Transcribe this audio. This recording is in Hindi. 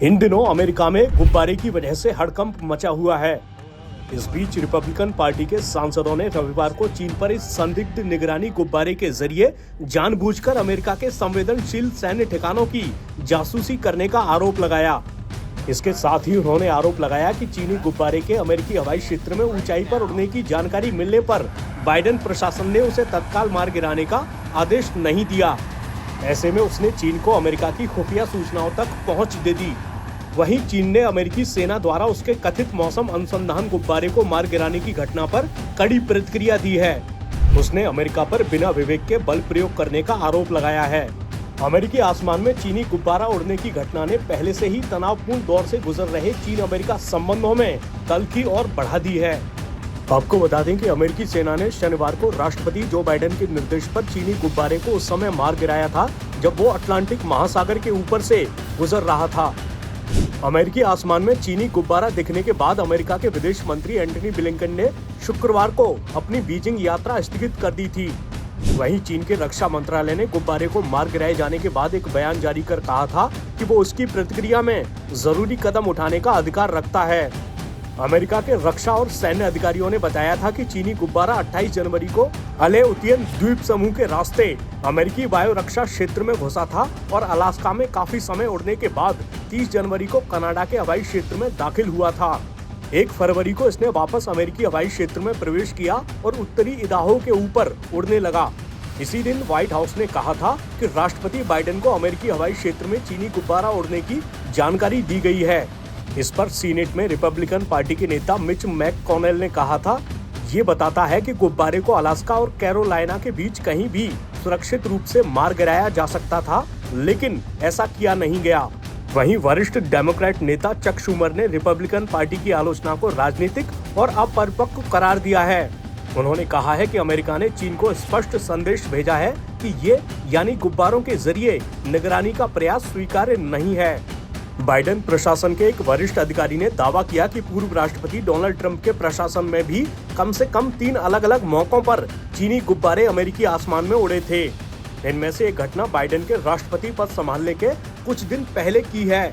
इन दिनों अमेरिका में गुब्बारे की वजह से हड़कंप मचा हुआ है। इस बीच रिपब्लिकन पार्टी के सांसदों ने रविवार को चीन पर इस संदिग्ध निगरानी गुब्बारे के जरिए जानबूझकर अमेरिका के संवेदनशील सैन्य ठिकानों की जासूसी करने का आरोप लगाया। इसके साथ ही उन्होंने आरोप लगाया कि चीनी गुब्बारे के अमेरिकी हवाई क्षेत्र में ऊंचाई पर उड़ने की जानकारी मिलने पर बाइडेन प्रशासन ने उसे तत्काल मार गिराने का आदेश नहीं दिया। ऐसे में उसने चीन को अमेरिका की खुफिया सूचनाओं तक पहुंच दे दी। वहीं चीन ने अमेरिकी सेना द्वारा उसके कथित मौसम अनुसंधान गुब्बारे को मार गिराने की घटना पर कड़ी प्रतिक्रिया दी है। उसने अमेरिका पर बिना विवेक के बल प्रयोग करने का आरोप लगाया है। अमेरिकी आसमान में चीनी गुब्बारा उड़ने की घटना ने पहले से ही तनावपूर्ण दौर से गुजर रहे चीन अमेरिका संबंधों में तल्खी और बढ़ा दी है। आपको बता दें कि अमेरिकी सेना ने शनिवार को राष्ट्रपति जो बाइडेन के निर्देश पर चीनी गुब्बारे को उस समय मार गिराया था जब वो अटलांटिक महासागर के ऊपर से गुजर रहा था। अमेरिकी आसमान में चीनी गुब्बारा दिखने के बाद अमेरिका के विदेश मंत्री एंटनी ब्लिंकन ने शुक्रवार को अपनी बीजिंग यात्रा स्थगित कर दी थी। वहीं चीन के रक्षा मंत्रालय ने गुब्बारे को मार गिराए जाने के बाद एक बयान जारी कर कहा था कि वो उसकी प्रतिक्रिया में जरूरी कदम उठाने का अधिकार रखता है। अमेरिका के रक्षा और सैन्य अधिकारियों ने बताया था कि चीनी गुब्बारा 28 जनवरी को अलेउतियन द्वीप समूह के रास्ते अमेरिकी वायु रक्षा क्षेत्र में घुसा था और अलास्का में काफी समय उड़ने के बाद 30 जनवरी को कनाडा के हवाई क्षेत्र में दाखिल हुआ था। 1 फरवरी को इसने वापस अमेरिकी हवाई क्षेत्र में प्रवेश किया और उत्तरी इदाहो के ऊपर उड़ने लगा। इसी दिन व्हाइट हाउस ने कहा था कि राष्ट्रपति बाइडेन को अमेरिकी हवाई क्षेत्र में चीनी गुब्बारा उड़ने की जानकारी दी गई है। इस पर सीनेट में रिपब्लिकन पार्टी के नेता मिच मैककॉनेल ने कहा था, ये बताता है कि गुब्बारे को अलास्का और कैरोलाइना के बीच कहीं भी सुरक्षित रूप से मार गिराया जा सकता था, लेकिन ऐसा किया नहीं गया। वहीं वरिष्ठ डेमोक्रेट नेता चक शूमर ने रिपब्लिकन पार्टी की आलोचना को राजनीतिक और अपरिपक्व करार दिया है। उन्होंने कहा है कि अमेरिका ने चीन को स्पष्ट संदेश भेजा है कि ये यानी गुब्बारों के जरिए निगरानी का प्रयास स्वीकार्य नहीं है। बाइडेन प्रशासन के एक वरिष्ठ अधिकारी ने दावा किया कि पूर्व राष्ट्रपति डोनाल्ड ट्रंप के प्रशासन में भी कम से कम 3 अलग-अलग मौकों पर चीनी गुब्बारे अमेरिकी आसमान में उड़े थे। इनमें से एक घटना बाइडेन के राष्ट्रपति पद संभालने के कुछ दिन पहले की है।